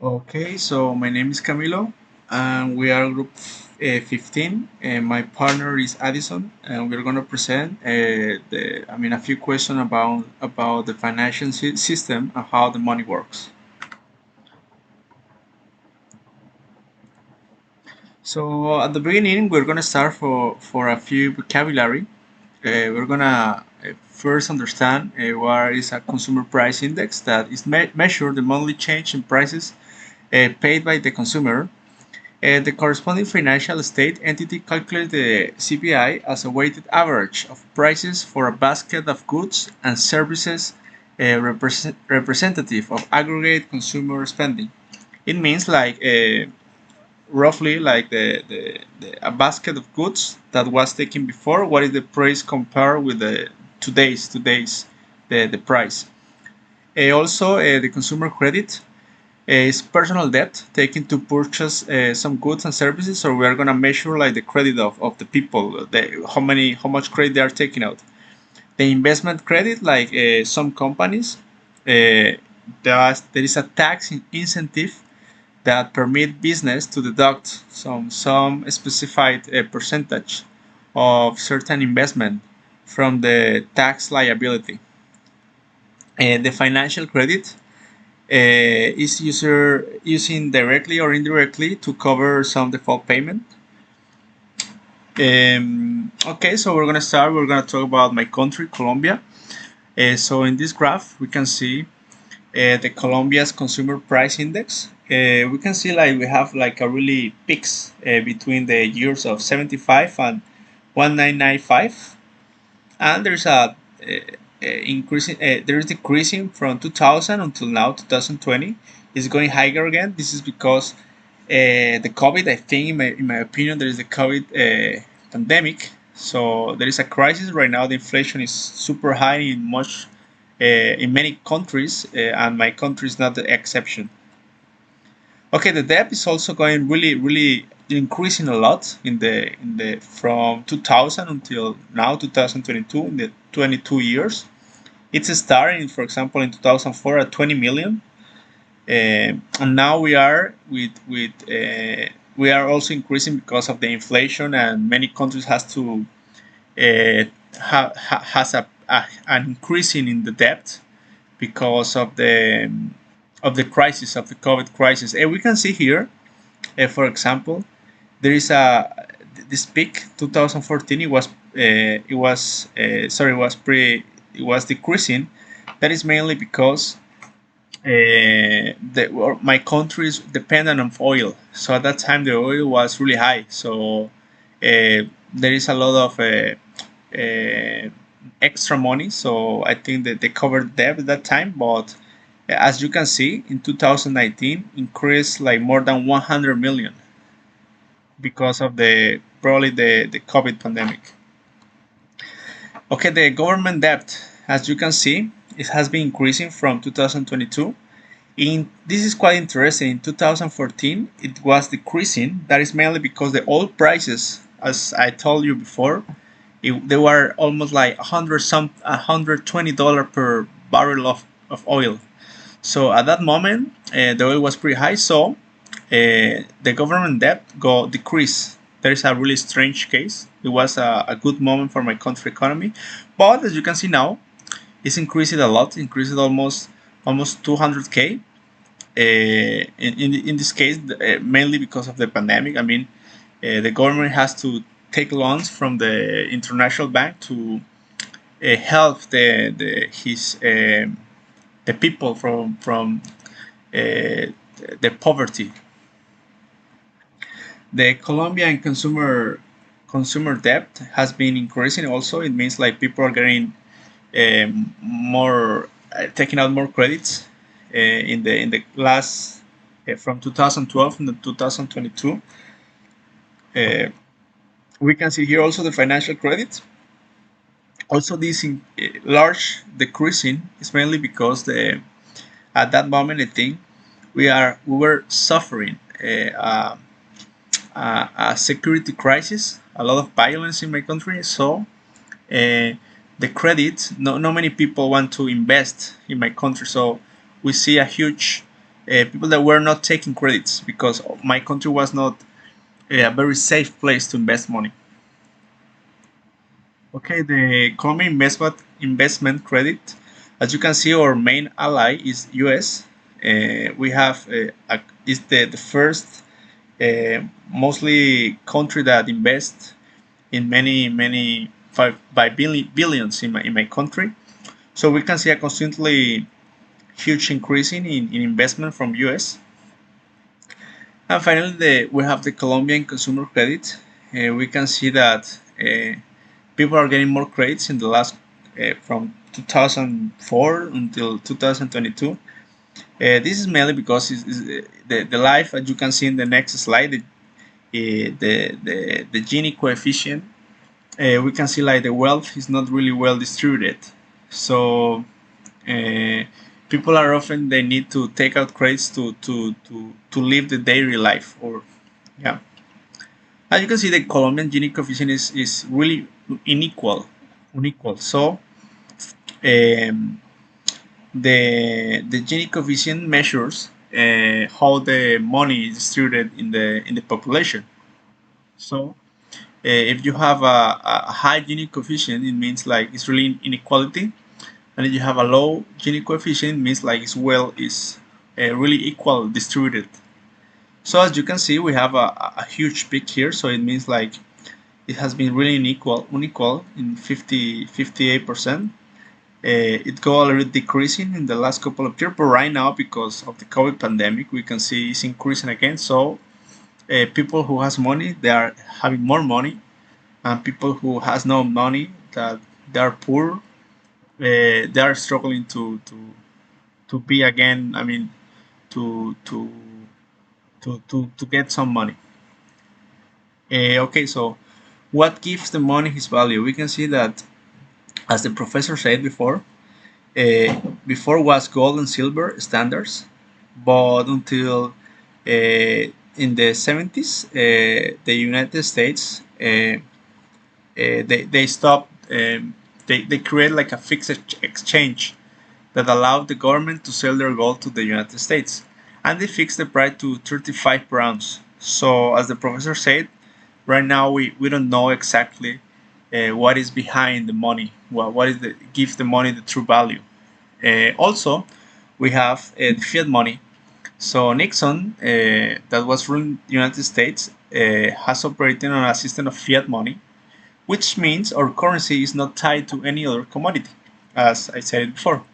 Okay, so my name is Camilo, and we are group 15. And my partner is Addison, and we're going to present a few questions about the financial system and how the money works. So at the beginning, we're going to start for a few vocabulary. We're going to first understand what is a consumer price index that is measure the monthly change in prices paid by the consumer. The corresponding financial state entity calculates the CPI as a weighted average of prices for a basket of goods and services representative of aggregate consumer spending. It means roughly like a basket of goods that was taken before. What is the price compared with the today's the price? The consumer credit is personal debt taken to purchase some goods and services. So we are going to measure like the credit of the people, how much credit they are taking out. The investment credit, like some companies, there is a tax incentive that permit business to deduct some specified percentage of certain investment from the tax liability. The financial credit is user using directly or indirectly to cover some default payment. Okay, so we're gonna start. We're gonna talk about my country, Colombia. So in this graph, we can see the Colombia's consumer price index. We can see like we have like a really peaks between the years of 75 and 1995, and there's increasing. There is decreasing from 2000 until now 2020. It's going higher again. This is because the COVID. I think, in my opinion, there is the COVID pandemic. So there is a crisis right now. The inflation is super high in many countries, and my country is not the exception. Okay, the debt is also going really increasing a lot in the from 2000 until now 2022, in the 22 years. It's starting, for example, in 2004 at 20 million, and now we are also increasing because of the inflation, and many countries uh, has an increasing in the debt because of the crisis of the COVID crisis. And we can see here, for example, there is a this peak 2014. It was decreasing. That is mainly because my country is dependent on oil. So at that time the oil was really high. So there is a lot of extra money. So I think that they covered debt at that time. But as you can see, in 2019, increased like more than 100 million because of the COVID pandemic. Okay, the government debt, as you can see, it has been increasing from 2022. This is quite interesting. In 2014, it was decreasing. That is mainly because the oil prices, as I told you before, they were almost like 120 dollars per barrel of oil. So at that moment, the oil was pretty high. So the government debt go decrease. There is a really strange case. It was a good moment for my country economy, but as you can see now, it's increased a lot. Increased almost 200K. In this case, mainly because of the pandemic. I mean, the government has to take loans from the international bank to help the people from the poverty. The Colombian consumer debt has been increasing. Also, it means like people are getting more taking out more credits in the last from 2012 to 2022. Uh, we can see here also the financial credit. Also, this large decreasing is mainly because at that moment I think we were suffering a security crisis, a lot of violence in my country. So the credit, no many people want to invest in my country. So we see a huge people that were not taking credits because my country was not a very safe place to invest money. Okay, the Colombian investment credit, as you can see, our main ally is US. We have is the first mostly country that invests in many by billions in my country. So we can see a constantly huge increase in investment from US. And finally, we have the Colombian consumer credit. We can see that people are getting more credits in the last from 2004 until 2022. This is mainly because the life, as you can see in the next slide, the Gini coefficient. We can see like the wealth is not really well distributed. So uh, people are often they need to take out credits to live the daily life or yeah. As you can see, the Colombian Gini coefficient is really unequal. So um, the Gini coefficient measures how the money is distributed in the population. So if you have a high Gini coefficient, it means like it's really inequality, and if you have a low Gini coefficient, it means like it's really equal distributed. So as you can see, we have a huge peak here. So it means like it has been really unequal in 58%. It go a little bit decreasing in the last couple of years, but right now because of the COVID pandemic, we can see it's increasing again. So people who has money, they are having more money, and people who has no money, that they are poor, they are struggling to be again. I mean, to to to get some money. Okay, so what gives the money his value? We can see that, as the professor said before, before was gold and silver standards, but until in the 70s, the United States they stopped. They created like a fixed exchange that allowed the government to sell their gold to the United States, and they fixed the price to 35 per ounce. So, as the professor said, right now we don't know exactly what is behind the money, what is the gives the money the true value. Also, we have the fiat money. So Nixon, that was ruling the United States, has operated on a system of fiat money, which means our currency is not tied to any other commodity, as I said before.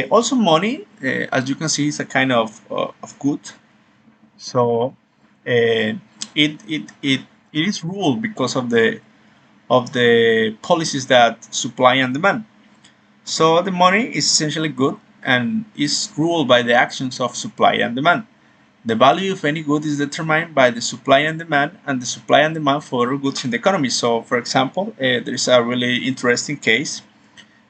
Also, money, as you can see, is a kind of good. So it is ruled because of the policies that supply and demand. So the money is essentially good and is ruled by the actions of supply and demand. The value of any good is determined by the supply and the supply and demand for other goods in the economy. So, for example, there is a really interesting case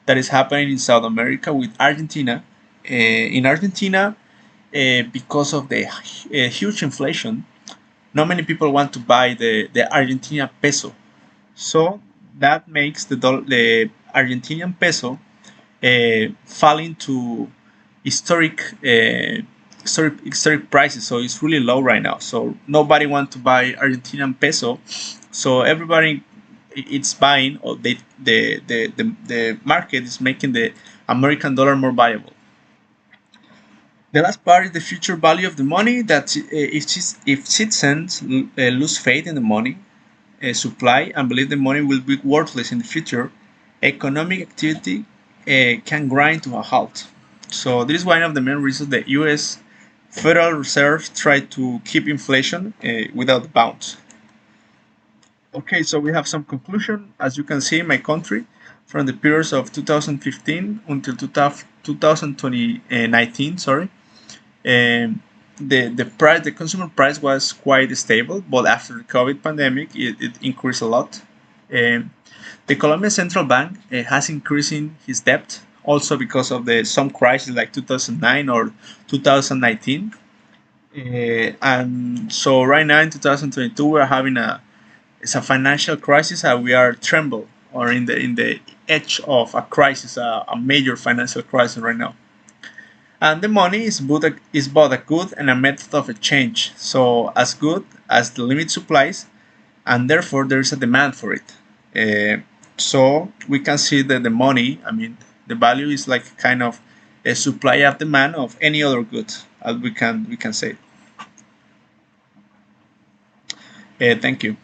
that is happening in South America with Argentina. In Argentina, because of the huge inflation, not many people want to buy the Argentinian peso. So that makes the Argentinian peso falling to historic historic prices. So it's really low right now. So nobody wants to buy Argentinian peso. So everybody it's buying, or the market is making the American dollar more valuable. The last part is the future value of the money. That if citizens lose faith in the money supply and believe the money will be worthless in the future, economic activity can grind to a halt. So this is one of the main reasons the U.S. Federal Reserve tried to keep inflation without bounds. Okay, so we have some conclusion. As you can see in my country, from the periods of 2015 until 2019, sorry, the consumer price was quite stable, but after the COVID pandemic, it increased a lot. Um, the Colombian Central Bank has increasing his debt also because of the some crisis like 2009 or 2019. And so right now in 2022 we're having a financial crisis and we are tremble or in the edge of a crisis, a major financial crisis right now. And the money is both a good and a method of exchange. So as good as the limit supplies, and therefore there is a demand for it. So we can see that the money, I mean, the value is like kind of a supply and demand of any other good, as we can say. Thank you.